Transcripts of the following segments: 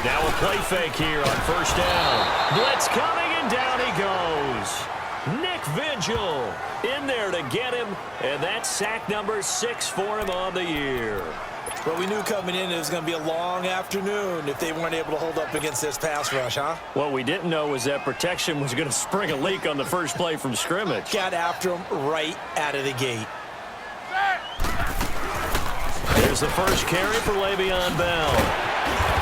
Now a play fake here on first down. Blitz coming, and down he goes. Nick Vigil in there to get him, and that's sack number 6 for him on the year. Well, we knew coming in it was going to be a long afternoon if they weren't able to hold up against this pass rush, huh? What we didn't know was that protection was going to spring a leak on the first play from scrimmage. Got after him right out of the gate. Here's the first carry for Le'Veon Bell.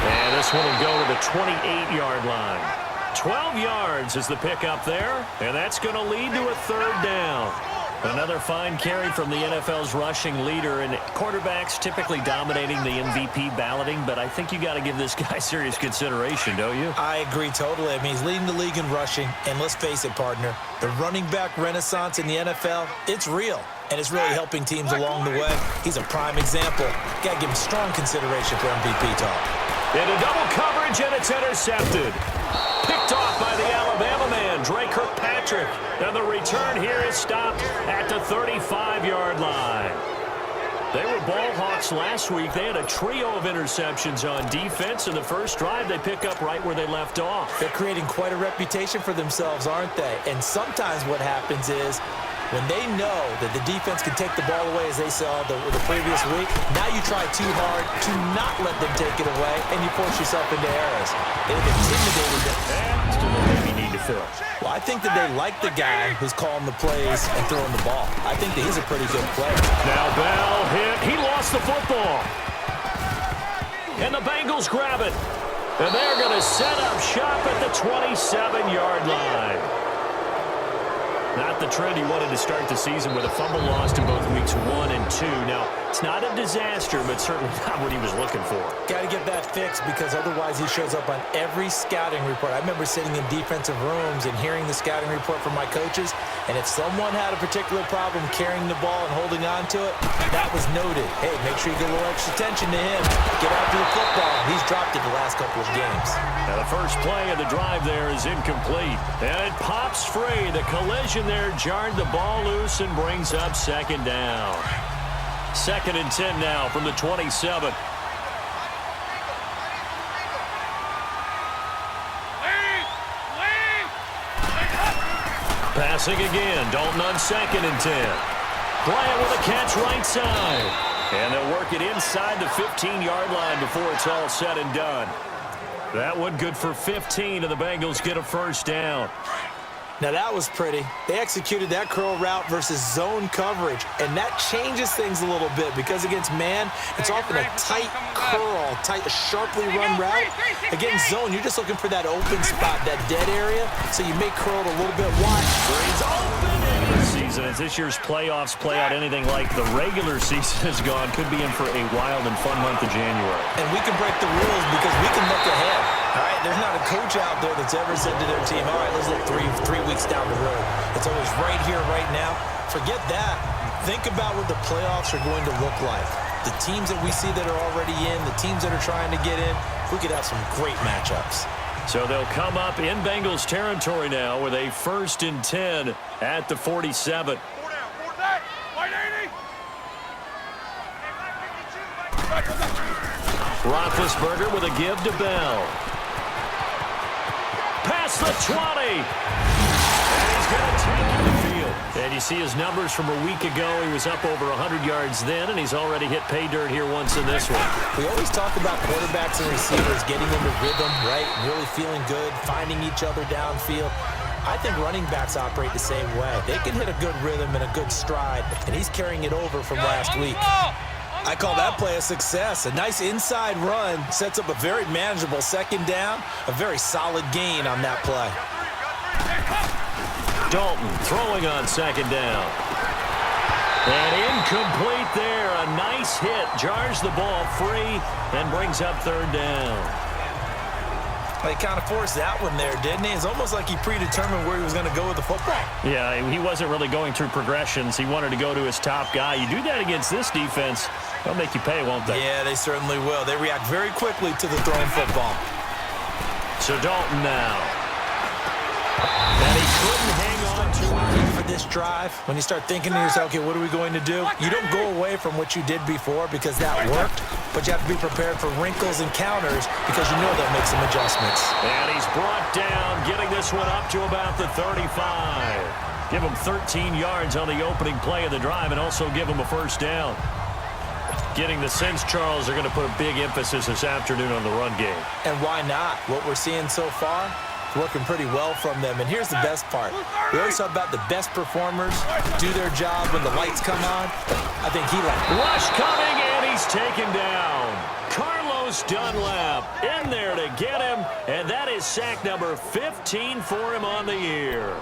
And this one will go to the 28-yard line. 12 yards is the pickup there, and that's going to lead to a third down. Another fine carry from the NFL's rushing leader, and quarterbacks typically dominating the MVP balloting, but I think you got to give this guy serious consideration, don't you? I agree totally. I mean, he's leading the league in rushing, and let's face it, partner, the running back renaissance in the NFL, it's real, and it's really helping teams along the way. He's a prime example. Got to give him strong consideration for MVP talk. Into double coverage, and it's intercepted. Picked off by the Alabama man, Dre Kirkpatrick. And the return here is stopped at the 35-yard line. They were ball hawks last week. They had a trio of interceptions on defense. In the first drive, they pick up right where they left off. They're creating quite a reputation for themselves, aren't they? And sometimes what happens is when they know that the defense can take the ball away, as they saw the previous week, now you try too hard to not let them take it away, and you force yourself into errors. They've intimidated them. And still a baby need to fill. Well, I think that they like the guy who's calling the plays and throwing the ball. I think that he's a pretty good player. Now Bell hit. He lost the football. And the Bengals grab it. And they're going to set up shop at the 27-yard line. Not the trend he wanted to start the season with a fumble lost in both weeks 1 and 2. Now, it's not a disaster, but certainly not what he was looking for. Got to get that fixed because otherwise he shows up on every scouting report. I remember sitting in defensive rooms and hearing the scouting report from my coaches, and if someone had a particular problem carrying the ball and holding on to it, that was noted. Hey, make sure you get a little extra attention to him. Get after the football. He's dropped it the last couple of games. Now, the first play of the drive there is incomplete. And it pops free. The collision there jarred the ball loose and brings up second down. 2nd and 10 now from the 27. Passing again. Dalton on 2nd and 10. Bryant with a catch right side. And they'll work it inside the 15-yard line before it's all said and done. That one good for 15, and the Bengals get a first down. Now, that was pretty. They executed that curl route versus zone coverage, and that changes things a little bit because against man, it's often a tight curl, a sharply run route. Against zone, you're just looking for that open spot, that dead area, so you may curl it a little bit wide. He's open. Season, as this year's playoffs play out anything like the regular season has gone, could be in for a wild and fun month of January. And we can break the rules because we can look ahead. All right, there's not a coach out there that's ever said to their team, all right, let's look three weeks down the road. It's always right here, right now. Forget that. Think about what the playoffs are going to look like. The teams that we see that are already in, the teams that are trying to get in, we could have some great matchups. So they'll come up in Bengals territory now with a 1st and 10 at the 47. Roethlisberger with a give to Bell. Past the 20. And he's going to take it to the field. And you see his numbers from a week ago. He was up over 100 yards then, and he's already hit pay dirt here once in this one. We always talk about quarterbacks and receivers getting into rhythm, right? Really feeling good, finding each other downfield. I think running backs operate the same way. They can hit a good rhythm and a good stride, and he's carrying it over from last week. I call that play a success. A nice inside run sets up a very manageable 2nd down, a very solid gain on that play. Dalton throwing on 2nd down. And incomplete there. A nice hit. Jars the ball free and brings up 3rd down. He kind of forced that one there, didn't he? It's almost like he predetermined where he was going to go with the football. Yeah, he wasn't really going through progressions. He wanted to go to his top guy. You do that against this defense, they'll make you pay, won't they? Yeah, they certainly will. They react very quickly to the thrown football. So Dalton now. And he couldn't hang on to it. For this drive, when you start thinking to yourself, okay, what are we going to do? You don't go away from what you did before because that worked, but you have to be prepared for wrinkles and counters because you know they'll make some adjustments. And he's brought down, getting this one up to about the 35. Give him 13 yards on the opening play of the drive and also give him a first down. Getting the sense, Charles, are going to put a big emphasis this afternoon on the run game. And why not? What we're seeing so far, working pretty well from them. And here's the best part. We always talk about the best performers do their job when the lights come on. I think he like rush coming, and he's taken down. Carlos Dunlap in there to get him, and that is sack number 15 for him on the year.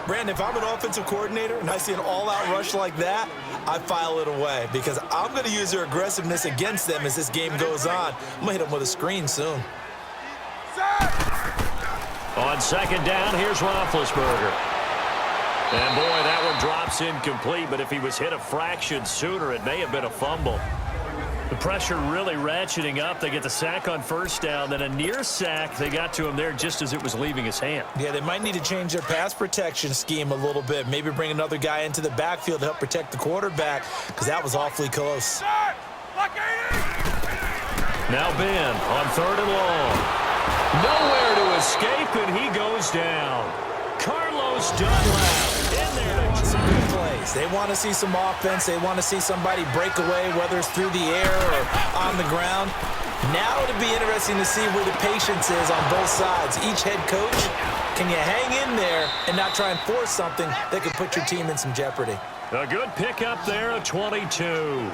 Brandon, if I'm an offensive coordinator and I see an all-out rush like that, I file it away because I'm going to use their aggressiveness against them as this game goes on. I'm going to hit them with a screen soon. On second down, here's Roethlisberger. And, boy, that one drops incomplete, but if he was hit a fraction sooner, it may have been a fumble. The pressure really ratcheting up. They get the sack on first down, then a near sack. They got to him there just as it was leaving his hand. Yeah, they might need to change their pass protection scheme a little bit. Maybe bring another guy into the backfield to help protect the quarterback because that was awfully close. Now Ben on third and long. Nowhere to escape, and he goes down. Carlos Dunlap in there. They want some good plays. They want to see some offense. They want to see somebody break away, whether it's through the air or on the ground. Now it'll be interesting to see where the patience is on both sides. Each head coach, can you hang in there and not try and force something that could put your team in some jeopardy? A good pickup there of 22.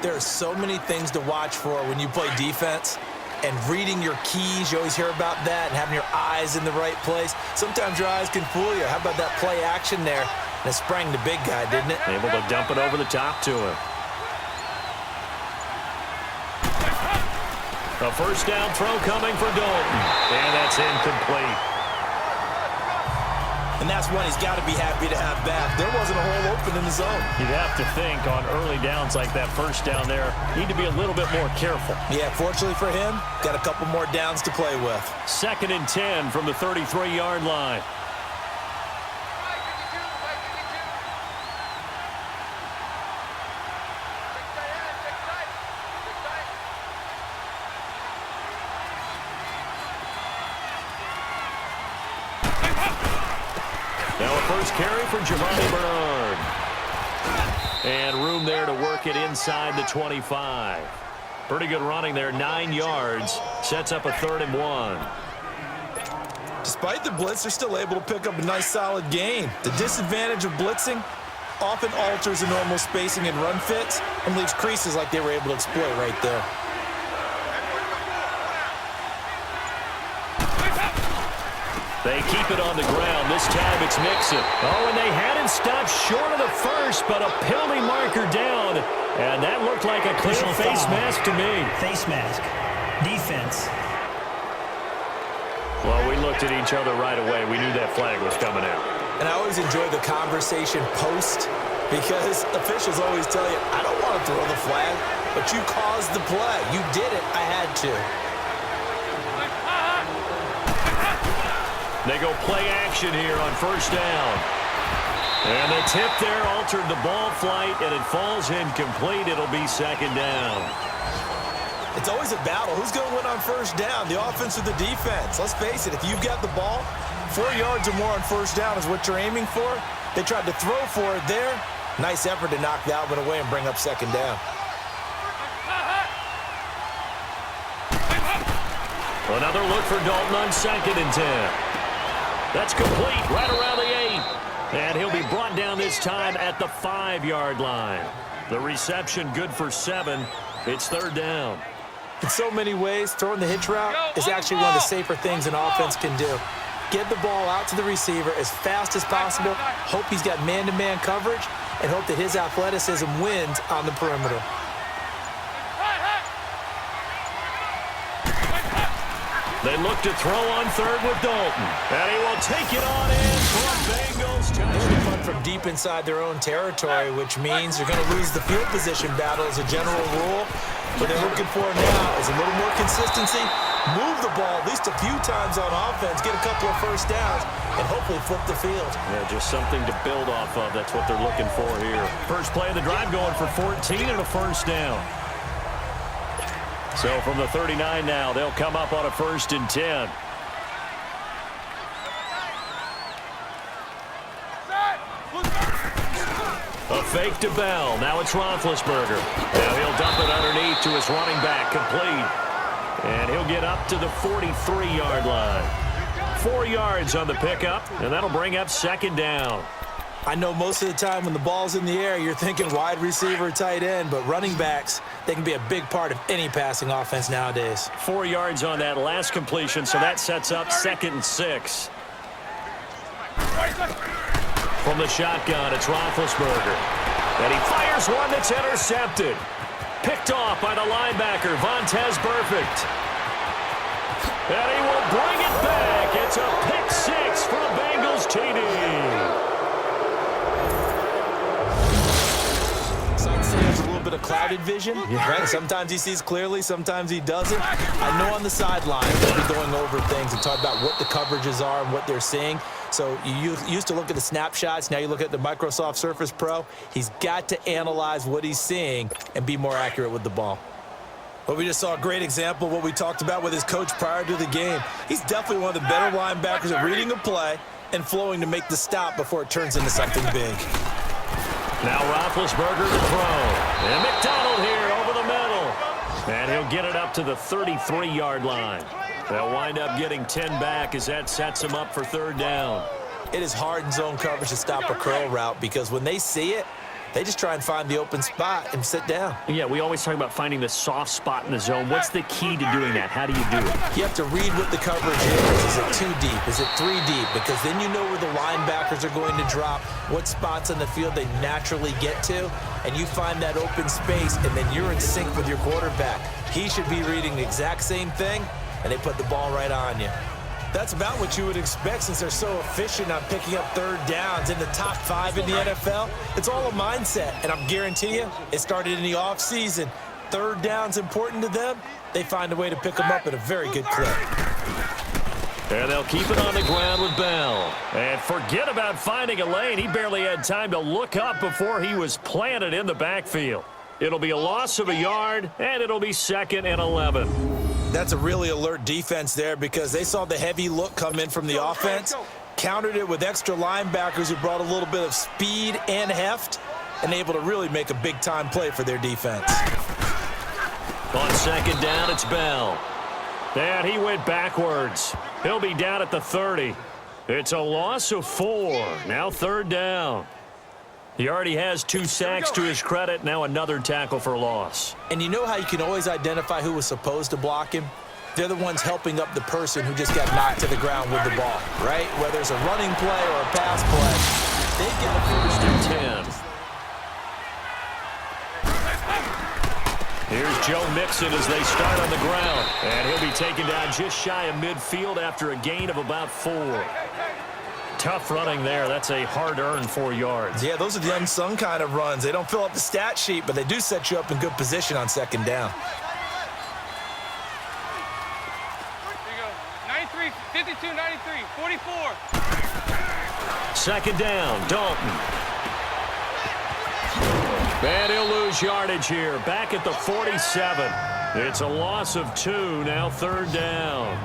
There are so many things to watch for when you play defense. And reading your keys, you always hear about that, and having your eyes in the right place. Sometimes your eyes can fool you. How about that play action there? And it sprang the big guy, didn't it? Able to dump it over the top to him. A first down throw coming for Dalton. And that's incomplete. And that's one he's got to be happy to have back. There wasn't a hole open in the zone. You'd have to think on early downs like that first down there, need to be a little bit more careful. Yeah, fortunately for him, got a couple more downs to play with. 2nd and 10 from the 33-yard line. Now a first carry for Giovanni Bernard. And room there to work it inside the 25. Pretty good running there, 9 yards. Sets up a 3rd and 1. Despite the blitz, they're still able to pick up a nice solid gain. The disadvantage of blitzing often alters the normal spacing and run fits and leaves creases like they were able to exploit right there. They keep it on the ground. This time it's Mixon. Oh, and they had him stopped short of the first, but a penalty marker down. And that looked like a clear face mask to me. Face mask. Defense. Well, we looked at each other right away. We knew that flag was coming out. And I always enjoy the conversation post because officials always tell you, I don't want to throw the flag, but you caused the play. You did it. I had to. They go play action here on first down. And the tip there altered the ball flight, and it falls incomplete. It'll be 2nd down. It's always a battle. Who's going to win on first down, the offense or the defense? Let's face it, if you've got the ball, 4 yards or more on first down is what you're aiming for. They tried to throw for it there. Nice effort to knock that one away and bring up 2nd down. Another look for Dalton on 2nd and 10. That's complete right around the 8. And he'll be brought down this time at the 5-yard line. The reception good for 7. It's 3rd down. In so many ways, throwing the hitch route is actually one of the safer things an offense can do. Get the ball out to the receiver as fast as possible, hope he's got man-to-man coverage, and hope that his athleticism wins on the perimeter. They look to throw on 3rd with Dalton. And he will take it on in for a Bengals touchdown. They punt from deep inside their own territory, which means you're going to lose the field position battle as a general rule. What they're looking for now is a little more consistency move the ball at least a few times on offense, get a couple of first downs, and hopefully flip the field. Yeah, just something to build off of. That's what they're looking for here. First play of the drive going for 14 and a first down. So from the 39 now, they'll come up on a 1st and 10. A fake to Bell. Now it's Roethlisberger. Now he'll dump it underneath to his running back. Complete. And he'll get up to the 43-yard line. 4 yards on the pickup, and that'll bring up 2nd down. I know most of the time when the ball's in the air, you're thinking wide receiver, tight end, but running backs, they can be a big part of any passing offense nowadays. 4 yards on that last completion, so that sets up 2nd and 6. From the shotgun, it's Roethlisberger. And he fires one that's intercepted. Picked off by the linebacker, Vontaze Burfict. And he will bring it back. It's a pick 6 for a Bengals TD. Some say there's a little bit of clouded vision, right? Sometimes he sees clearly, sometimes he doesn't. I know on the sideline they'll be going over things and talk about what the coverages are and what they're seeing. So you used to look at the snapshots. Now you look at the Microsoft Surface Pro. He's got to analyze what he's seeing and be more accurate with the ball. Well, we just saw a great example of what we talked about with his coach prior to the game. He's definitely one of the better linebackers at reading a play and flowing to make the stop before it turns into something big. Now Roethlisberger to throw. And McDonald here over the middle. And he'll get it up to the 33-yard line. They'll wind up getting 10 back as that sets him up for 3rd down. It is hard in zone coverage to stop a curl route because when they see it, they just try and find the open spot and sit down. Yeah, we always talk about finding the soft spot in the zone. What's the key to doing that? How do you do it? You have to read what the coverage is. Is it 2 deep? Is it 3 deep? Because then you know where the linebackers are going to drop, what spots on the field they naturally get to, and you find that open space, and then you're in sync with your quarterback. He should be reading the exact same thing, and they put the ball right on you. That's about what you would expect since they're so efficient on picking up 3rd downs in the top 5 in the NFL. It's all a mindset, and I'm guaranteeing you, it started in the offseason. 3rd down's important to them. They find a way to pick them up at a very good clip. And they'll keep it on the ground with Bell. And forget about finding a lane. He barely had time to look up before he was planted in the backfield. It'll be a loss of a yard, and it'll be 2nd and 11. That's a really alert defense there because they saw the heavy look come in from the offense, countered it with extra linebackers who brought a little bit of speed and heft, and able to really make a big-time play for their defense. On 2nd down, it's Bell. And he went backwards. He'll be down at the 30. It's a loss of 4. Now 3rd down. He already has 2 sacks to his credit. Now another tackle for loss. And you know how you can always identify who was supposed to block him? They're the ones helping up the person who just got knocked to the ground with the ball, right? Whether it's a running play or a pass play, they get the 1st and 10. Here's Joe Mixon as they start on the ground. And he'll be taken down just shy of midfield after a gain of about 4. Tough running there. That's a hard-earned 4 yards. Yeah, those are the unsung kind of runs. They don't fill up the stat sheet, but they do set you up in good position on 2nd down. Here you go. 93, 52, 93, 44. 2nd down, Dalton. And he'll lose yardage here. Back at the 47. It's a loss of 2. Now 3rd down.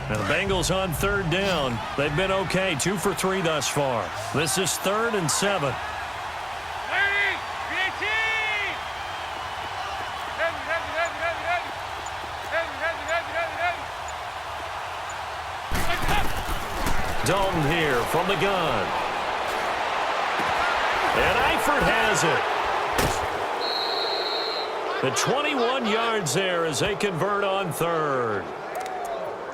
Now the Bengals on 3rd down. They've been okay. 2 for 3 thus far. This is 3rd and 7. Dalton here from the gun. And Eifert has it. The 21 yards there as they convert on 3rd.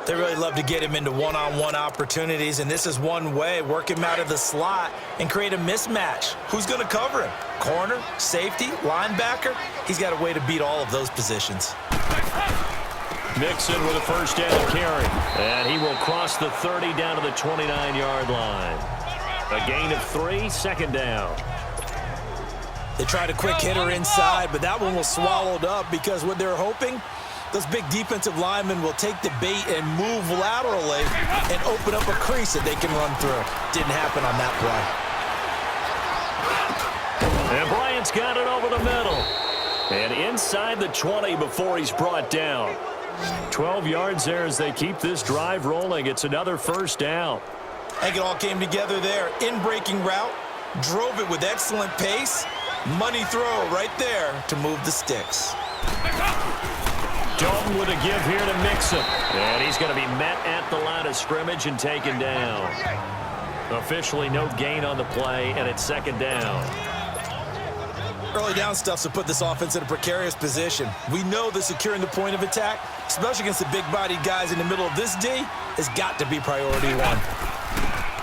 They really love to get him into one-on-one opportunities, and this is one way. Work him out of the slot and create a mismatch. Who's going to cover him? Corner, safety, linebacker? He's got a way to beat all of those positions. Mixon with a 1st down carry. And he will cross the 30 down to the 29-yard line. A gain of 3, second down. They tried a quick hitter inside, but that one was swallowed up because what they're hoping, those big defensive linemen will take the bait and move laterally and open up a crease that they can run through. Didn't happen on that play. And Bryant's got it over the middle. And inside the 20 before he's brought down. 12 yards there as they keep this drive rolling. It's another first down. I think it all came together there. In-breaking route, drove it with excellent pace. Money throw right there to move the sticks. Dalton with a give here to Mixon. And he's going to be met at the line of scrimmage and taken down. Officially no gain on the play, and it's second down. Early down stuff to put this offense in a precarious position. We know that securing the point of attack, especially against the big-bodied guys in the middle of this D, has got to be priority one.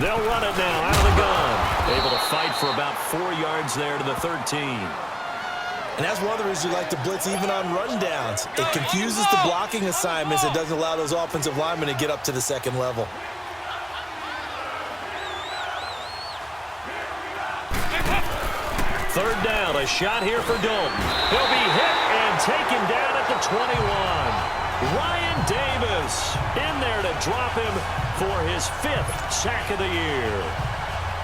They'll run it now out of the gun. Able to fight for about 4 yards there to the 13. And that's one of the reasons you like to blitz even on rundowns. It confuses the blocking assignments. It doesn't allow those offensive linemen to get up to the second level. Third down, a shot here for Dalton. He'll be hit and taken down at the 21. Ryan Davis in there to drop him for his 5th sack of the year.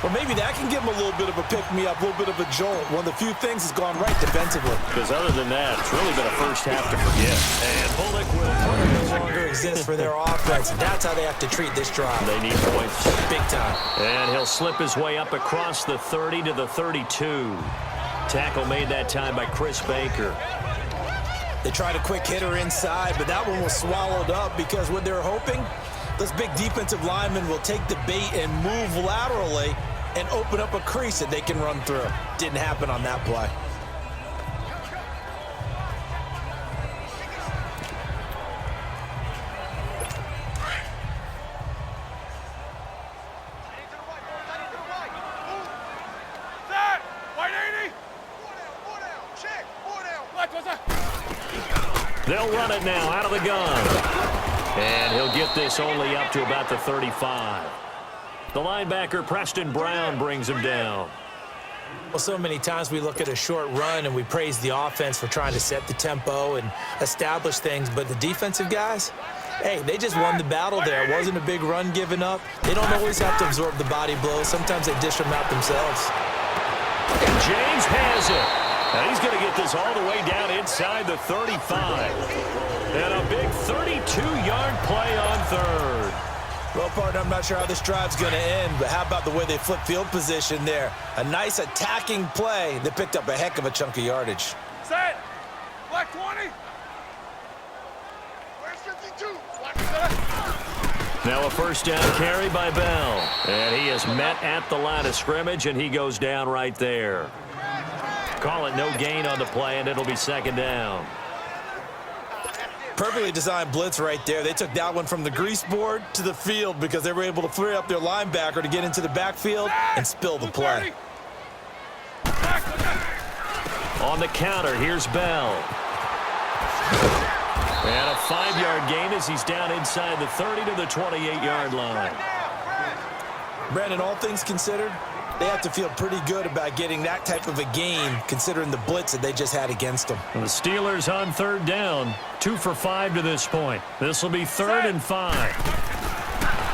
Well, maybe that can give him a little bit of a pick-me-up, a little bit of a jolt. One of the few things has gone right defensively. Because other than that, it's really been a first half to forget. And Bullock will no longer exist for their offense. That's how they have to treat this drive. They need points. Big time. And he'll slip his way up across the 30 to the 32. Tackle made that time by Chris Baker. They tried a quick hitter inside, but that one was swallowed up because what they're hoping, those big defensive linemen will take the bait and move laterally and open up a crease that they can run through. Didn't happen on that play. They'll run it now out of the gun. And he'll get this only up to about the 35. The linebacker, Preston Brown, brings him down. Well, so many times we look at a short run and we praise the offense for trying to set the tempo and establish things, but the defensive guys, hey, they just won the battle there. It wasn't a big run given up. They don't always have to absorb the body blows. Sometimes they dish them out themselves. And James has it. Now he's going to get this all the way down inside the 35. And a big 32-yard play on third. Well, partner, I'm not sure how this drive's going to end, but how about the way they flip field position there? A nice attacking play that picked up a heck of a chunk of yardage. Set. Black 20. Where's 52? Black set. Now a first down carry by Bell. And he is met at the line of scrimmage, and he goes down right there. Call it no gain on the play, and it'll be second down. Perfectly designed blitz right there. They took that one from the grease board to the field because they were able to free up their linebacker to get into the backfield and spill the play. On the counter, here's Bell. And a 5-yard gain as he's down inside the 30 to the 28-yard line. Brandon, all things considered, they have to feel pretty good about getting that type of a gain considering the blitz that they just had against them. The Steelers on third down, 2 for 5 to this point. This will be 3rd and 5.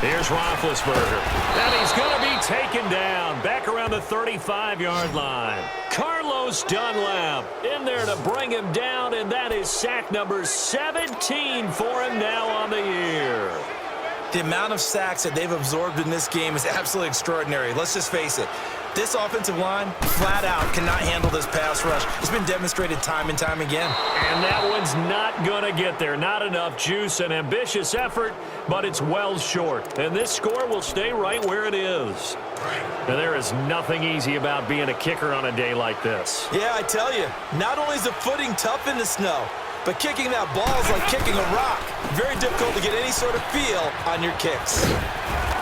Here's Roethlisberger. And he's going to be taken down back around the 35-yard line. Carlos Dunlap in there to bring him down, and that is sack number 17 for him now on the year. The amount of sacks that they've absorbed in this game is absolutely extraordinary. Let's just face it. This offensive line, flat out, cannot handle this pass rush. It's been demonstrated time and time again. And that one's not going to get there. Not enough juice. An ambitious effort, but it's well short. And this score will stay right where it is. And there is nothing easy about being a kicker on a day like this. Yeah, I tell you, not only is the footing tough in the snow, but kicking that ball is like kicking a rock. Very difficult to get any sort of feel on your kicks.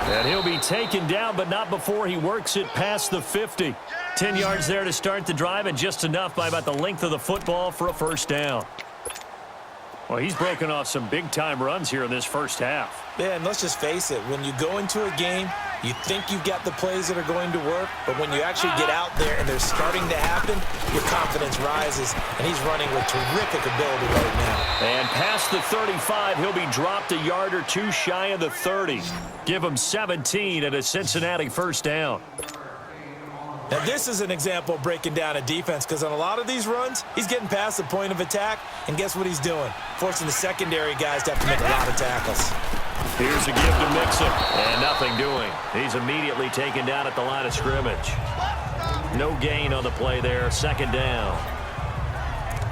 And he'll be taken down, but not before he works it past the 50. 10 yards there to start the drive, and just enough by about the length of the football for a first down. Well, he's broken off some big-time runs here in this first half. Yeah, and let's just face it. When you go into a game You think you've got the plays that are going to work, but when you actually get out there and they're starting to happen, your confidence rises, and he's running with terrific ability right now. And past the 35, he'll be dropped a yard or two shy of the 30. Give him 17 and a Cincinnati first down. Now, this is an example of breaking down a defense, because on a lot of these runs, he's getting past the point of attack, and guess what he's doing? Forcing the secondary guys to have to make a lot of tackles. Here's a give to Mixon, and nothing doing. He's immediately taken down at the line of scrimmage. No gain on the play there, second down.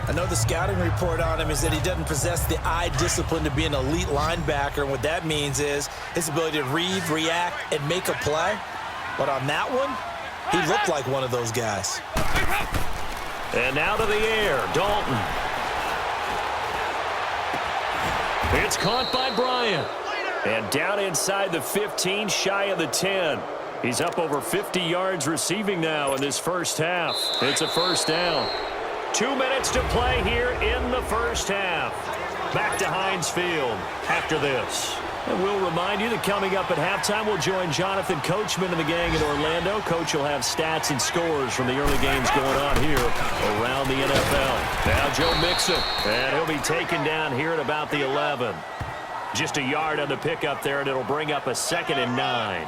I know the scouting report on him is that he doesn't possess the eye discipline to be an elite linebacker, and what that means is his ability to read, react, and make a play. But on that one, he looked like one of those guys. And now to the air, Dalton. It's caught by Bryant. And down inside the 15, shy of the 10. He's up over 50 yards receiving now in this first half. It's a first down. 2 minutes to play here in the first half. Back to Heinz Field after this. And we'll remind you that coming up at halftime, we'll join Jonathan Coachman and the gang in Orlando. Coach will have stats and scores from the early games going on here around the NFL. Now Joe Mixon, and he'll be taken down here at about the 11. Just a yard on the pickup there, and it'll bring up a 2nd and 9.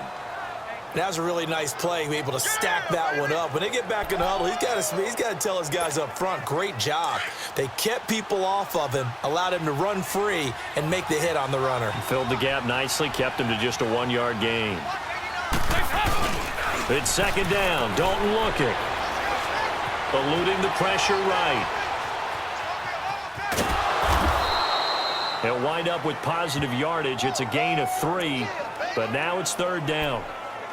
That was a really nice play, able to stack that one up. When they get back in the huddle, he's got to tell his guys up front, great job. They kept people off of him, allowed him to run free and make the hit on the runner. Filled the gap nicely, kept him to just a 1-yard gain. It's second down, Dalton looking. Eluding the pressure right. He'll wind up with positive yardage. It's a gain of 3, but now it's third down.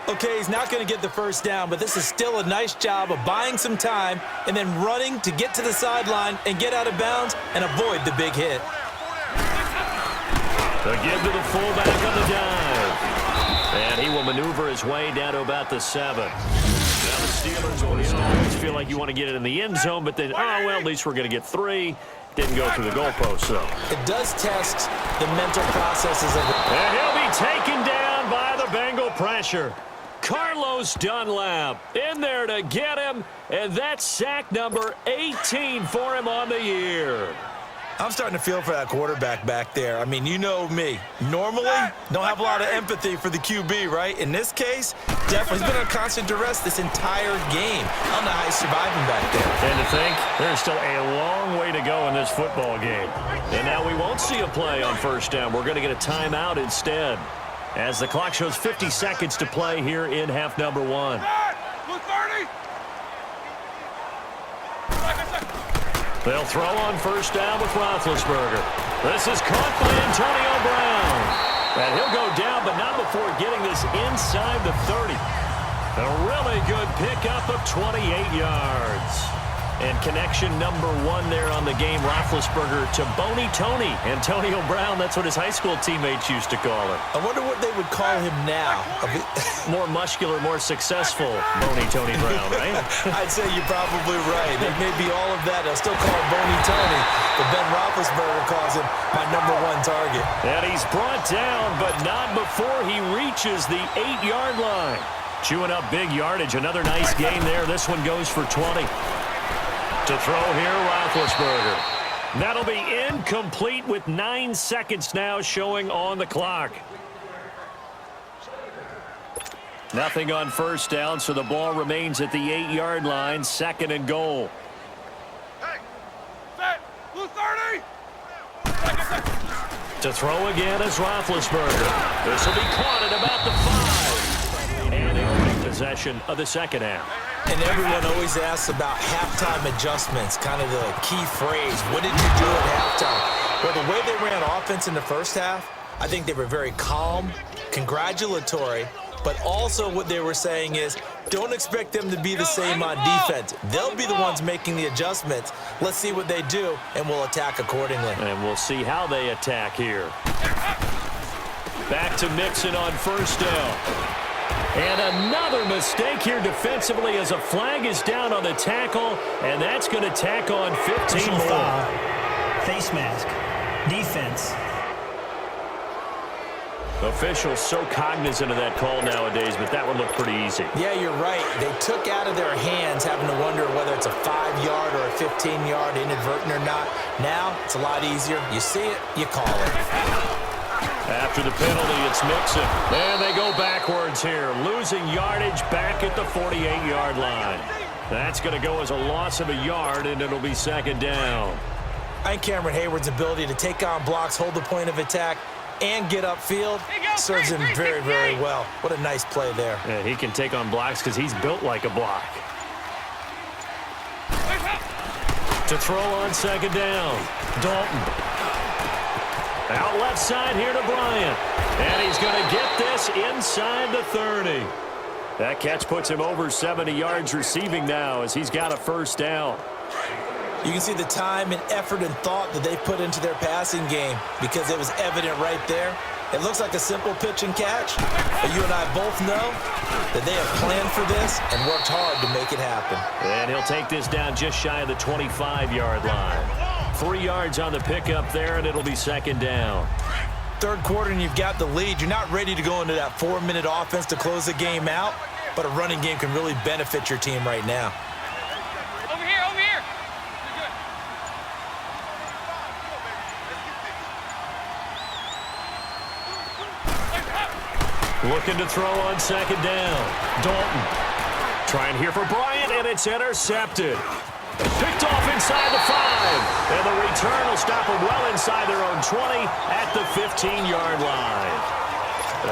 Okay, he's not going to get the first down, but this is still a nice job of buying some time and then running to get to the sideline and get out of bounds and avoid the big hit. The give to the fullback on the dive. And he will maneuver his way down to about the 7. Now the Steelers always feel like you want to get it in the end zone, but then, well, at least we're going to get 3. Didn't go through the goalpost, though. It does test the mental processes of it. And he'll be taken down by the Bengal pressure. Carlos Dunlap in there to get him, and that's sack number 18 for him on the year. I'm starting to feel for that quarterback back there. I mean, you know me. Normally, don't have a lot of empathy for the QB, right? In this case, definitely he's been on constant duress this entire game. I don't know how he's surviving back there. And to think, there's still a long way to go in this football game. And now we won't see a play on first down. We're going to get a timeout instead, as the clock shows 50 seconds to play here in half number 1. They'll throw on first down with Roethlisberger. This is caught by Antonio Brown. And he'll go down, but not before getting this inside the 30. A really good pickup of 28 yards. And connection number 1 there on the game, Roethlisberger to Boney Tony. Antonio Brown, that's what his high school teammates used to call him. I wonder what they would call him now. More muscular, more successful Boney Tony Brown, right? I'd say you're probably right. It may be all of that. They'll still call him Boney Tony, but Ben Roethlisberger calls him my number 1 target. And he's brought down, but not before he reaches the 8-yard line. Chewing up big yardage. Another nice game there. This one goes for 20. To throw here, Roethlisberger. That'll be incomplete with 9 seconds now showing on the clock. Nothing on first down, so the ball remains at the 8-yard line, 2nd and goal. Hey, set, blue 30. To throw again is Roethlisberger. This will be caught at about the 5. And they'll take possession of the second half. And everyone always asks about halftime adjustments, kind of the key phrase. What did you do at halftime? Well, the way they ran offense in the first half, I think they were very calm, congratulatory, but also what they were saying is don't expect them to be the same on defense. They'll be the ones making the adjustments. Let's see what they do, and we'll attack accordingly. And we'll see how they attack here. Back to Mixon on first down. And another mistake here defensively as a flag is down on the tackle, and that's going to tack on 15 more. Face mask. Defense. Officials so cognizant of that call nowadays, but that one looked pretty easy. Yeah, you're right. They took out of their hands having to wonder whether it's a 5-yard or a 15-yard inadvertent or not. Now, it's a lot easier. You see it, you call it. After the penalty, it's Mixon. And they go backwards here, losing yardage back at the 48-yard line. That's going to go as a loss of a yard, and it'll be second down. I think Cameron Hayward's ability to take on blocks, hold the point of attack, and get upfield serves him very, very well. What a nice play there. Yeah, he can take on blocks because he's built like a block. To throw on second down, Dalton. Out left side here to Bryant. And he's going to get this inside the 30. That catch puts him over 70 yards receiving now as he's got a first down. You can see the time and effort and thought that they put into their passing game because it was evident right there. It looks like a simple pitch and catch, but you and I both know that they have planned for this and worked hard to make it happen. And he'll take this down just shy of the 25-yard line. 3 yards on the pickup there, and it'll be second down. Third quarter, and you've got the lead. You're not ready to go into that 4-minute offense to close the game out, but a running game can really benefit your team right now. Over here, over here. Looking to throw on second down. Dalton trying here for Bryant, and it's intercepted. Picked off inside the 5. And the return will stop them well inside their own 20 at the 15-yard line.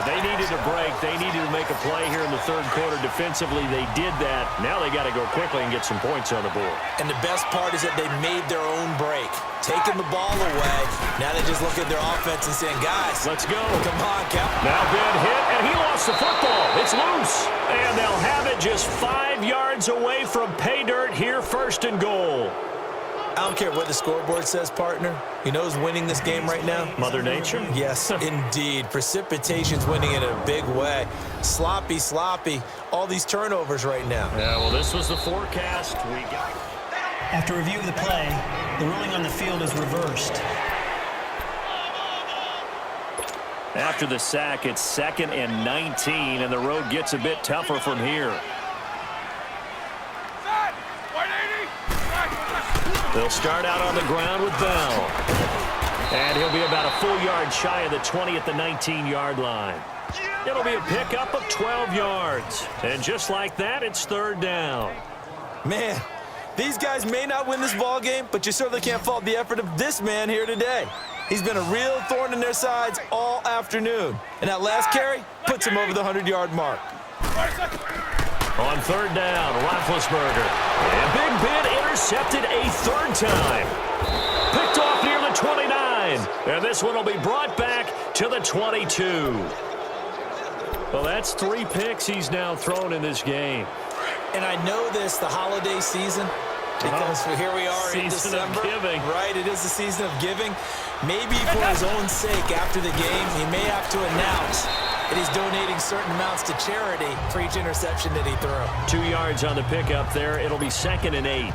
They needed a break. They needed to make a play here in the third quarter. Defensively, they did that. Now they got to go quickly and get some points on the board. And the best part is that they made their own break. Taking the ball away. Now they just look at their offense and saying, guys, let's go. Come on, Cap. Now Ben hit, and he lost the football. It's loose. And they'll have it just 5 yards away from pay dirt here, first and goal. I don't care what the scoreboard says, partner. You know who's winning this game right now? Mother Nature? Yes, indeed. Precipitation's winning in a big way. Sloppy, sloppy. All these turnovers right now. Yeah, well, this was the forecast. We got. After review of the play, the ruling on the field is reversed. After the sack, it's 2nd and 19, and the road gets a bit tougher from here. They'll start out on the ground with Bell. And he'll be about a full yard shy of the 20 at the 19-yard line. It'll be a pickup of 12 yards. And just like that, it's third down. Man, these guys may not win this ball game, but you certainly can't fault the effort of this man here today. He's been a real thorn in their sides all afternoon. And that last carry puts him over the 100-yard mark. On third down, Roethlisberger. And Big Ben intercepted a third time. Picked off near the 29. And this one will be brought back to the 22. Well, that's 3 picks he's now thrown in this game. And I know this, the holiday season, because here we are in December. Season of giving. Right, it is the season of giving. Maybe for his own sake, after the game, he may have to announce that he's donating certain amounts to charity for each interception that he threw. 2 yards on the pickup there. It'll be 2nd and 8.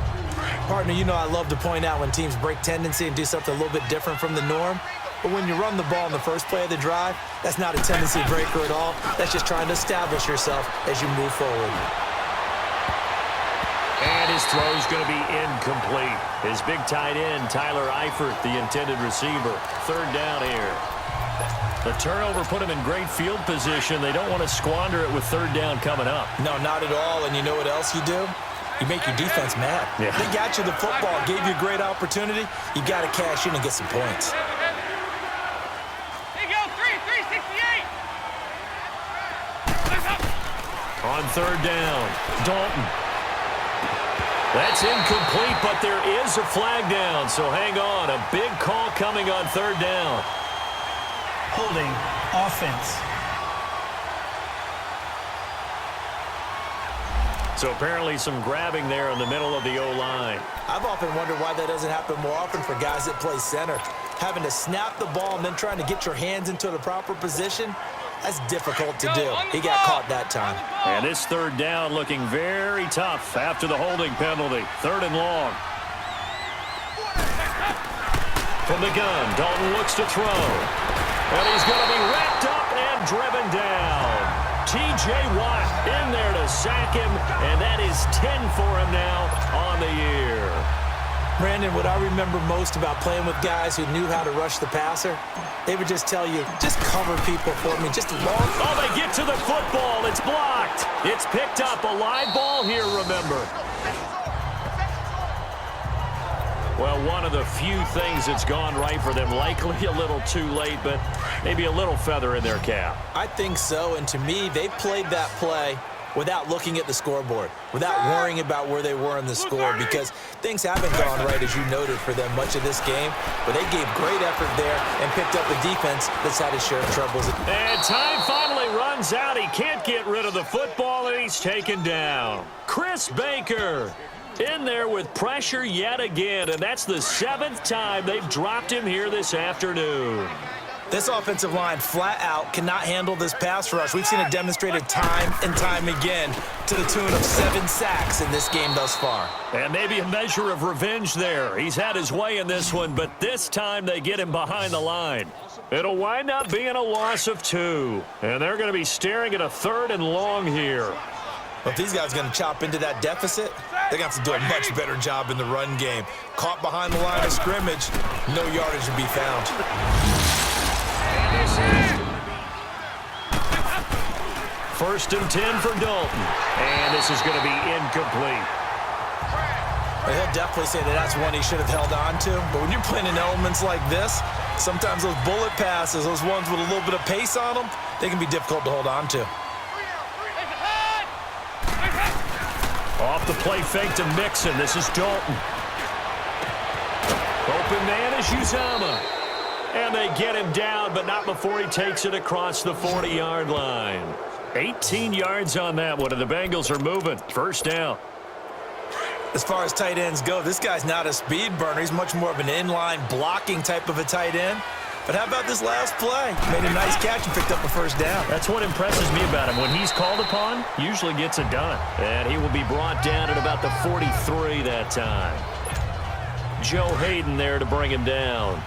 Partner, you know I love to point out when teams break tendency and do something a little bit different from the norm. But when you run the ball in the first play of the drive, that's not a tendency breaker at all. That's just trying to establish yourself as you move forward. And his throw's going to be incomplete. His big tight end, Tyler Eifert, the intended receiver. Third down here. The turnover put him in great field position. They don't want to squander it with third down coming up. No, not at all. And you know what else you do? You make your defense mad. Yeah. They got you the football, gave you a great opportunity. You got to cash in and get some points. There you go, 368. On third down, Dalton. That's incomplete, but there is a flag down, so hang on. A big call coming on third down. Holding offense. So apparently some grabbing there in the middle of the O-line. I've often wondered why that doesn't happen more often for guys that play center. Having to snap the ball and then trying to get your hands into the proper position, that's difficult to do. He got caught that time. And this third down looking very tough after the holding penalty. Third and long. From the gun, Dalton looks to throw. And he's going to be wrapped up and driven down. T.J. Watt in there to sack him, and that is 10 for him now on the year. Brandon, what I remember most about playing with guys who knew how to rush the passer, they would just tell you, just cover people for me, just long. Oh, they get to the football. It's blocked. It's picked up. A live ball here, remember. Well, one of the few things that's gone right for them, likely a little too late, but maybe a little feather in their cap. I think so, and to me, they played that play without looking at the scoreboard, without worrying about where they were in the score, because things haven't gone right, as you noted, for them much of this game, but they gave great effort there and picked up a defense that's had his share of troubles. And time finally runs out. He can't get rid of the football, and he's taken down. Chris Baker in there with pressure yet again, and that's the 7th time they've dropped him here this afternoon. This offensive line flat out cannot handle this pass rush. We've seen it demonstrated time and time again to the tune of 7 sacks in this game thus far. And maybe a measure of revenge there. He's had his way in this one, but this time they get him behind the line. It'll wind up being a loss of 2, and they're going to be staring at a 3rd and long here. Well, if these guys are going to chop into that deficit, they're going to have to do a much better job in the run game. Caught behind the line of scrimmage, no yardage to be found. First and 10 for Dalton, and this is going to be incomplete. He'll definitely say that that's one he should have held on to, but when you're playing in elements like this, sometimes those bullet passes, those ones with a little bit of pace on them, they can be difficult to hold on to. Off the play fake to Mixon. This is Dalton. Open man is Uzama. And they get him down, but not before he takes it across the 40-yard line. 18 yards on that one, and the Bengals are moving. First down. As far as tight ends go, this guy's not a speed burner. He's much more of an inline blocking type of a tight end. But how about this last play? Made a nice catch and picked up a first down. That's what impresses me about him. When he's called upon, usually gets it done. And he will be brought down at about the 43 that time. Joe Hayden there to bring him down.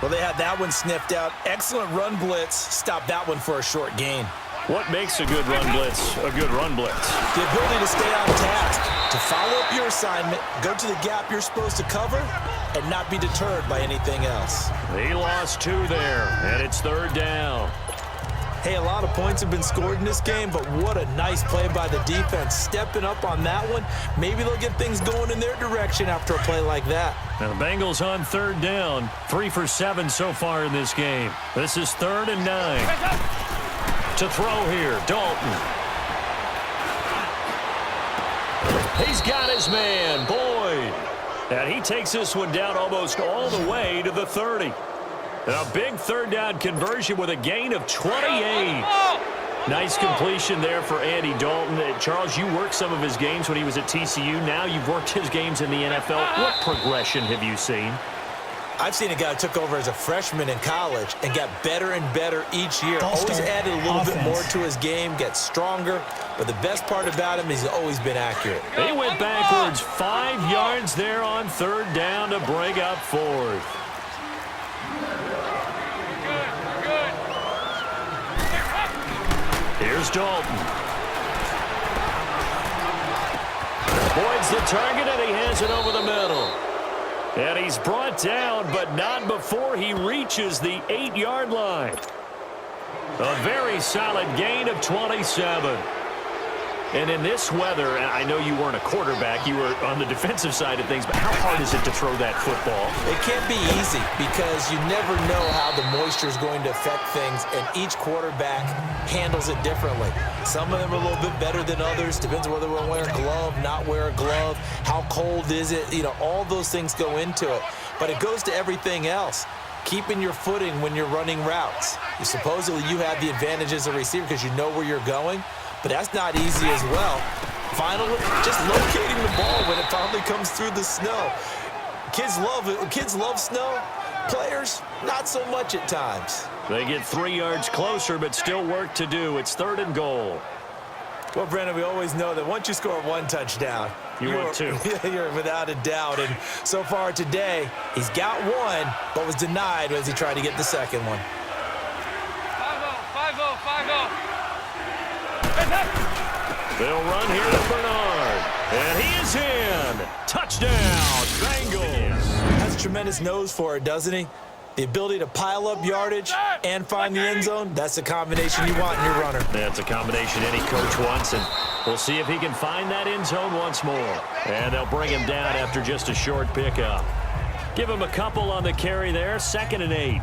Well, they had that one sniffed out. Excellent run blitz. Stopped that one for a short gain. What makes a good run blitz a good run blitz? The ability to stay on task, to follow up your assignment, go to the gap you're supposed to cover, and not be deterred by anything else. He lost 2 there, and it's 3rd down. Hey, a lot of points have been scored in this game, but what a nice play by the defense. Stepping up on that one, maybe they'll get things going in their direction after a play like that. Now the Bengals on 3rd down, 3 for 7 so far in this game. This is 3rd and 9. To throw here, Dalton. He's got his man, Boyd. And he takes this one down almost all the way to the 30. A big 3rd down conversion with a gain of 28. Nice completion there for Andy Dalton. Charles, you worked some of his games when he was at TCU. Now you've worked his games in the NFL. What progression have you seen? I've seen a guy who took over as a freshman in college and got better and better each year. Always added a little bit more to his game, gets stronger. But the best part about him is he's always been accurate. He went backwards 5 yards there on 3rd down to bring up 4th. Here's Dalton. Boyd's the target, and he has it over the middle. And he's brought down, but not before he reaches the 8-yard line. A very solid gain of 27. And in this weather, and I know you weren't a quarterback, you were on the defensive side of things, but how hard is it to throw that football? It can't be easy because you never know how the moisture is going to affect things, and each quarterback handles it differently. Some of them are a little bit better than others. Depends on whether we're wearing a glove, not wear a glove, how cold is it. You know, all those things go into it. But it goes to everything else. Keeping your footing when you're running routes. Supposedly you have the advantage as a receiver because you know where you're going. But that's not easy as well. Finally, just locating the ball when it finally comes through the snow. Kids love it. Kids love snow. Players, not so much at times. They get 3 yards closer, but still work to do. It's 3rd and goal. Well, Brandon, we always know that once you score 1 touchdown, you're 2. You're without a doubt. And so far today, he's got 1, but was denied as he tried to get the second one. 5-0, 5-0, They'll run here to Bernard. And he is in. Touchdown, Bengals. Has a tremendous nose for it, doesn't he? The ability to pile up yardage and find the end zone, that's the combination you want in your runner. That's a combination any coach wants, and we'll see if he can find that end zone once more. And they'll bring him down after just a short pickup. Give him a couple on the carry there, 2nd and 8.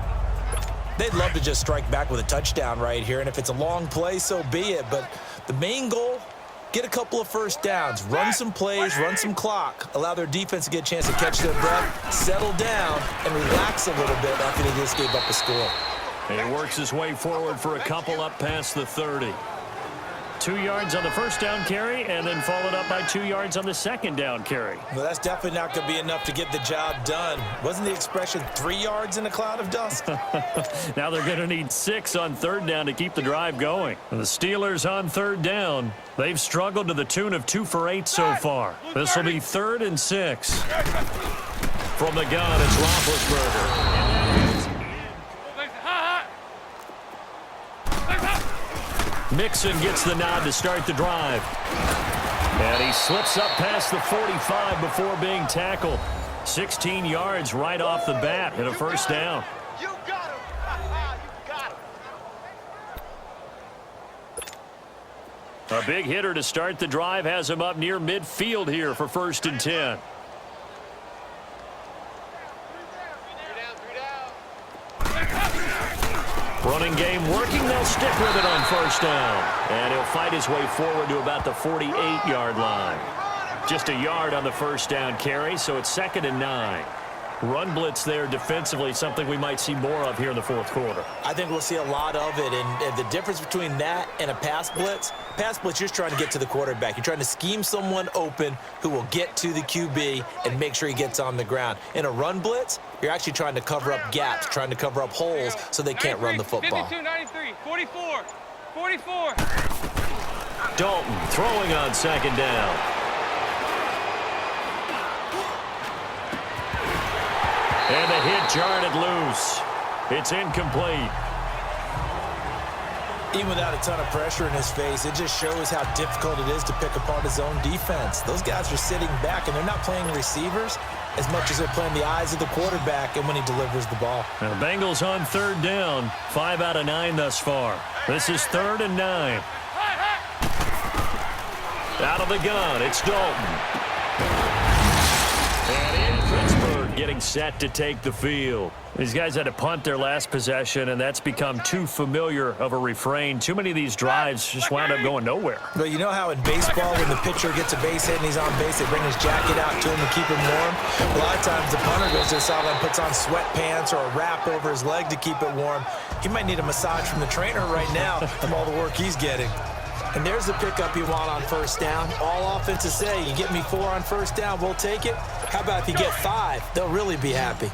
They'd love to just strike back with a touchdown right here, and if it's a long play, so be it. But the main goal, get a couple of first downs, run some plays, run some clock, allow their defense to get a chance to catch their breath, settle down, and relax a little bit after they just gave up a score. And he works his way forward for a couple up past the 30. 2 yards on the first down carry, and then followed up by 2 yards on the second down carry. Well, that's definitely not going to be enough to get the job done. Wasn't the expression 3 yards in a cloud of dust? Now they're going to need 6 on 3rd down to keep the drive going. And the Steelers on 3rd down, they've struggled to the tune of 2 for 8 so far. This will be 3rd and 6. From the gun, it's Roethlisberger. Mixon gets the nod to start the drive. And he slips up past the 45 before being tackled. 16 yards right off the bat and a first down. You got him. You got him. A big hitter to start the drive has him up near midfield here for 1st and 10. Running game working. They'll stick with it on 1st down. And he'll fight his way forward to about the 48-yard line. Just a yard on the first down carry, so it's 2nd and 9. Run blitz there defensively, something we might see more of here in the 4th quarter. I think we'll see a lot of it, and the difference between that and a pass blitz, you're just trying to get to the quarterback. You're trying to scheme someone open who will get to the QB and make sure he gets on the ground. In a run blitz, you're actually trying to cover up gaps, trying to cover up holes so they can't run the football. 52, 93, 44, 44. Dalton throwing on 2nd down. And the hit jarred it loose. It's incomplete. Even without a ton of pressure in his face, it just shows how difficult it is to pick apart his own defense. Those guys are sitting back, and they're not playing receivers as much as they're playing the eyes of the quarterback and when he delivers the ball. Now, the Bengals on 3rd down, 5 out of 9 thus far. This is 3rd and 9. Out of the gun, it's Dalton. And in Pittsburgh, getting set to take the field. These guys had to punt their last possession, and that's become too familiar of a refrain. Too many of these drives just wound up going nowhere. But you know how in baseball, when the pitcher gets a base hit and he's on base, they bring his jacket out to him to keep him warm? A lot of times the punter goes to the sideline, puts on sweatpants or a wrap over his leg to keep it warm. He might need a massage from the trainer right now from all the work he's getting. And there's the pickup you want on 1st down. All offenses say, you get me 4 on 1st down, we'll take it. How about if you get 5? They'll really be happy.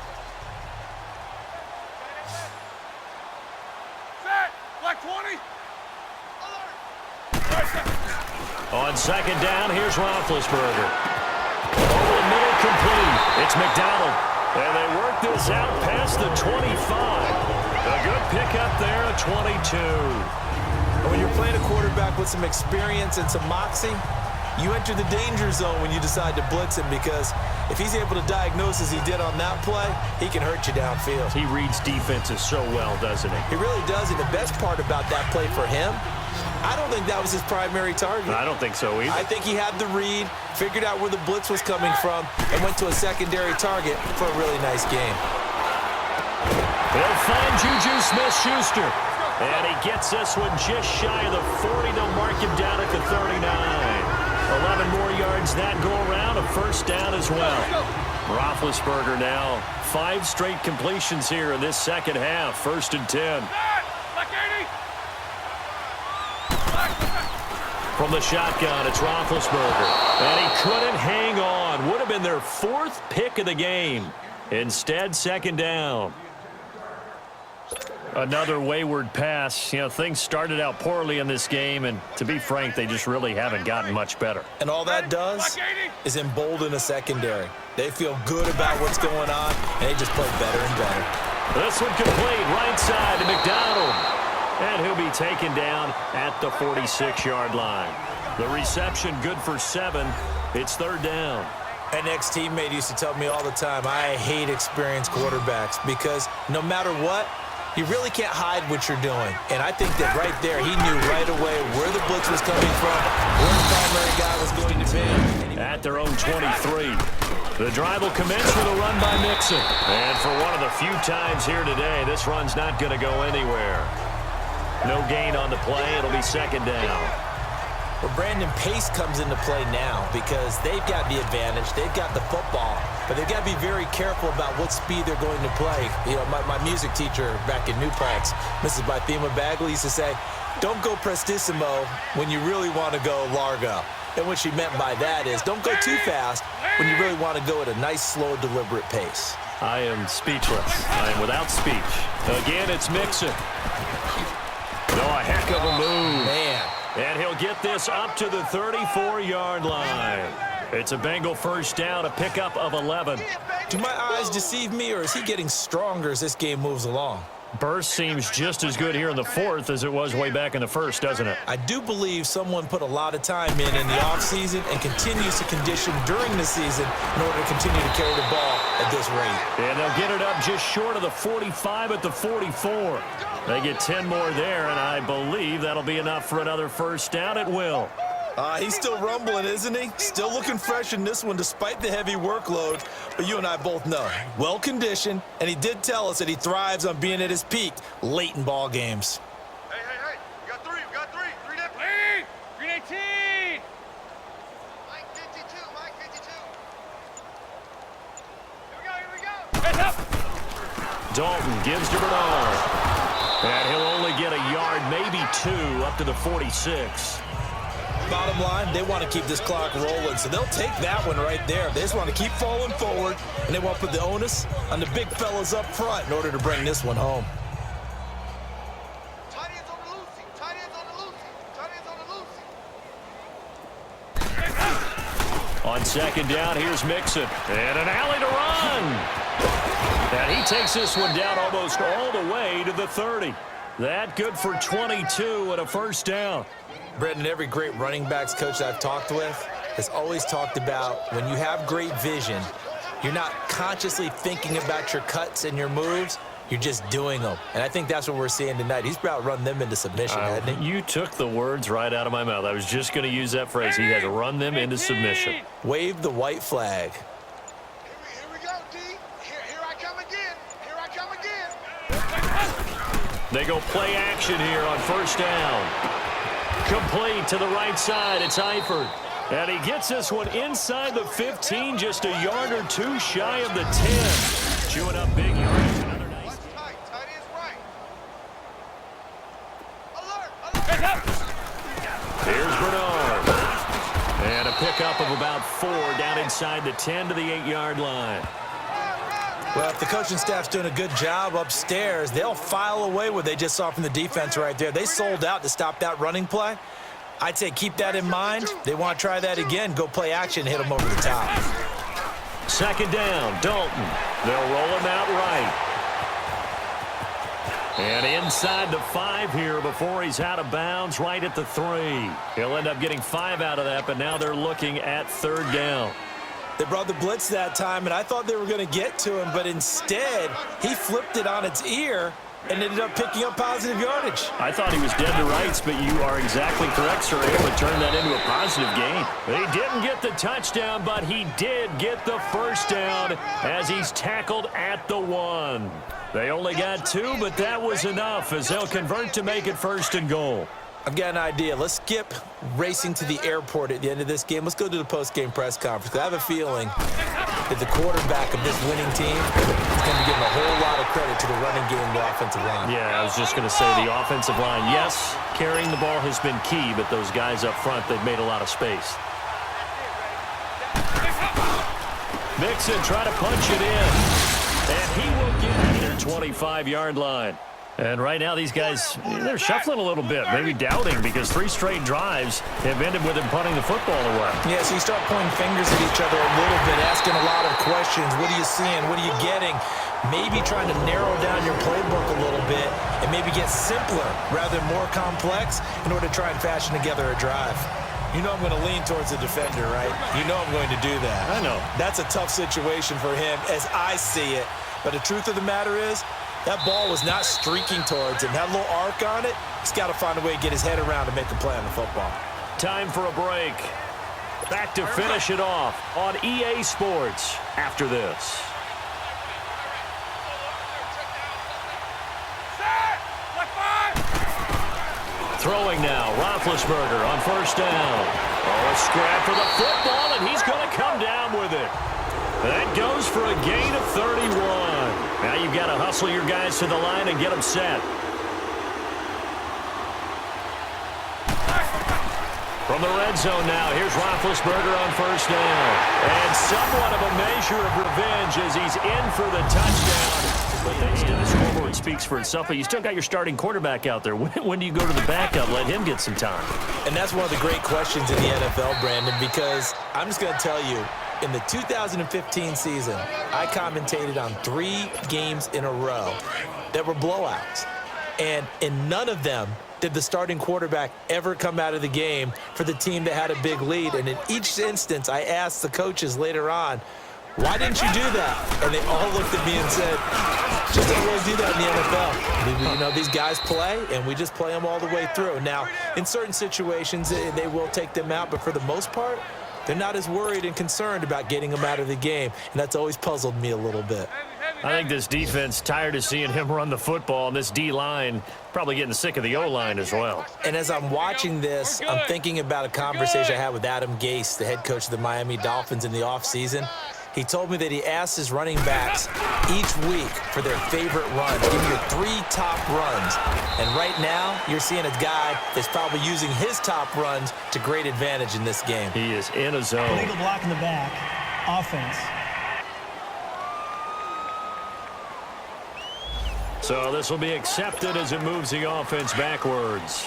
Black 20. On 2nd down, here's Roethlisberger. Over the middle, complete. It's McDonald. And they work this out past the 25. A good pickup there at 22. When you're playing a quarterback with some experience and some moxie, you enter the danger zone when you decide to blitz him, because if he's able to diagnose as he did on that play, he can hurt you downfield. He reads defenses so well, doesn't he? He really does, and the best part about that play for him, I don't think that was his primary target. I don't think so either. I think he had the read, figured out where the blitz was coming from, and went to a secondary target for a really nice game. They'll find Juju Smith-Schuster. And he gets this one just shy of the 40. They'll mark him down at the 39. 11 more yards that go around. A 1st down as well. Roethlisberger now 5 straight completions here in this 2nd half. 1st and 10. From the shotgun, it's Roethlisberger. And he couldn't hang on. Would have been their 4th pick of the game. Instead, 2nd down. Another wayward pass. You know, things started out poorly in this game, and to be frank, they just really haven't gotten much better. And all that does is embolden a secondary. They feel good about what's going on, and they just play better and better. This one complete, right side to McDonald. And he'll be taken down at the 46-yard line. The reception good for 7. It's third down. An ex-teammate used to tell me all the time, I hate experienced quarterbacks because no matter what, you really can't hide what you're doing. And I think that right there, he knew right away where the blitz was coming from, where the primary guy was going to be. At their own 23. The drive will commence with a run by Mixon. And for one of the few times here today, this run's not going to go anywhere. No gain on the play. It'll be second down. Well, Brandon, pace comes into play now because they've got the advantage. They've got the football, but they've got to be very careful about what speed they're going to play. You know, my music teacher back in New Paltz, Mrs. Bythema Bagley, used to say, don't go prestissimo when you really want to go largo. And what she meant by that is don't go too fast when you really want to go at a nice, slow, deliberate pace. I am speechless. I am without speech. Again, it's Mixon. Oh, a heck of a move. Man. And he'll get this up to the 34-yard line. It's a Bengal first down, a pickup of 11. Do my eyes deceive me, or is he getting stronger as this game moves along? Burst seems just as good here in the fourth as it was way back in the first, doesn't it? I do believe someone put a lot of time in the offseason and continues to condition during the season in order to continue to carry the ball at this rate. And they'll get it up just short of the 45 at the 44. They get 10 more there, and I believe that'll be enough for another first down. It will. He's still rumbling, isn't he? Still looking fresh in this one despite the heavy workload. But you and I both know, well-conditioned, and he did tell us that he thrives on being at his peak late in ball games. Hey, you got three, three dip. Lead! Green 18! Mike 52, Mike 52. Here we go. Heads up! Dalton gives to Bernard. And he'll only get a yard, maybe 2, up to the 46. Bottom line, they want to keep this clock rolling, so they'll take that one right there. They just want to keep falling forward, and they want to put the onus on the big fellas up front in order to bring this one home. Tight ends on the loosey. Tight ends on the loosey. Tight ends on the loosey. On second down, here's Mixon. And an alley to run. And he takes this one down almost all the way to the 30. That good for 22 and a first down. Brendan, every great running backs coach I've talked with has always talked about when you have great vision, you're not consciously thinking about your cuts and your moves, you're just doing them. And I think that's what we're seeing tonight. He's about run them into submission, hasn't he? You took the words right out of my mouth. I was just going to use that phrase. He has run them into submission. Wave the white flag. Here we go, D. Here I come again. Here I come again. They go play action here on first down. Complete to the right side. It's Eifert. And he gets this one inside the 15, just a yard or 2 shy of the 10. Chewing up big yards. Another nice. Watch tight. Tight ends right. Alert. Heads up! Here's Bernard. And a pickup of about 4 down inside the 10 to the 8-yard line. Well, if the coaching staff's doing a good job upstairs, they'll file away what they just saw from the defense right there. They sold out to stop that running play. I'd say keep that in mind. They want to try that again. Go play action, hit them over the top. Second down, Dalton. They'll roll him out right. And inside the 5 here before he's out of bounds, right at the 3. He'll end up getting 5 out of that, but now they're looking at third down. They brought the blitz that time, and I thought they were going to get to him, but instead, he flipped it on its ear and ended up picking up positive yardage. I thought he was dead to rights, but you are exactly correct, sir. Able to turn that into a positive gain. He didn't get the touchdown, but he did get the first down as he's tackled at the 1. They only got 2, but that was enough as they'll convert to make it first and goal. I've got an idea. Let's skip racing to the airport at the end of this game. Let's go to the post-game press conference. I have a feeling that the quarterback of this winning team is going to be giving a whole lot of credit to the running game and the offensive line. Yeah, I was just going to say the offensive line. Yes, carrying the ball has been key, but those guys up front, they've made a lot of space. Mixon trying to punch it in. And he will get to their 25-yard line. And right now, these guys, they're shuffling a little bit, maybe doubting, because 3 straight drives have ended with him punting the football away. Yeah, so you start pointing fingers at each other a little bit, asking a lot of questions. What are you seeing? What are you getting? Maybe trying to narrow down your playbook a little bit and maybe get simpler rather than more complex in order to try and fashion together a drive. You know I'm going to lean towards the defender, right? You know I'm going to do that. I know. That's a tough situation for him as I see it. But the truth of the matter is, that ball was not streaking towards him. That little arc on it, he's got to find a way to get his head around to make a play on the football. Time for a break. Back to finish it off on EA Sports after this. Throwing now, Roethlisberger on first down. Oh, a scrap for the football, and he's going to come down with it. That goes for a gain of 31. Now you've got to hustle your guys to the line and get them set. From the red zone now, here's Roethlisberger on first down. And somewhat of a measure of revenge as he's in for the touchdown. The scoreboard speaks for itself, but you still got your starting quarterback out there. When do you go to the backup? Let him get some time. And that's one of the great questions in the NFL, Brandon, because I'm just going to tell you, in the 2015 season, I commentated on 3 games in a row that were blowouts. And in none of them did the starting quarterback ever come out of the game for the team that had a big lead. And in each instance, I asked the coaches later on, why didn't you do that? And they all looked at me and said, just don't really do that in the NFL. You know, these guys play, and we just play them all the way through. Now, in certain situations, they will take them out, but for the most part, they're not as worried and concerned about getting them out of the game, and that's always puzzled me a little bit. I think this defense tired of seeing him run the football, and this D-line probably getting sick of the O-line as well. And as I'm watching this, I'm thinking about a conversation I had with Adam Gase, the head coach of the Miami Dolphins in the offseason. He told me that he asked his running backs each week for their favorite runs. Give me your 3 top runs. And right now, you're seeing a guy that's probably using his top runs to great advantage in this game. He is in a zone. Illegal block in the back. Offense. So this will be accepted as it moves the offense backwards.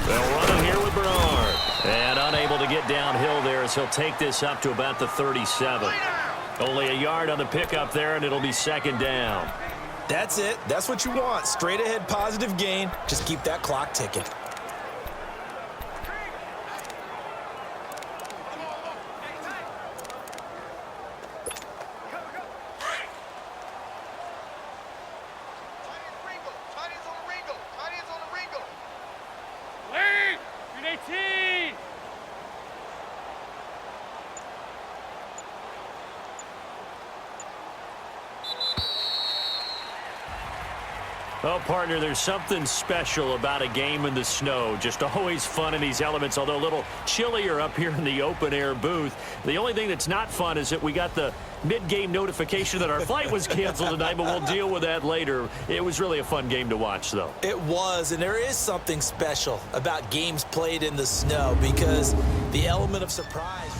They'll run it here with Bernard. And unable to get downhill there as he'll take this up to about the 37. Only a yard on the pickup there, and it'll be second down. That's it. That's what you want. Straight ahead positive gain. Just keep that clock ticking. Well, partner, there's something special about a game in the snow. Just always fun in these elements, although a little chillier up here in the open-air booth. The only thing that's not fun is that we got the mid-game notification that our flight was canceled tonight, but we'll deal with that later. It was really a fun game to watch, though. It was, and there is something special about games played in the snow because the element of surprise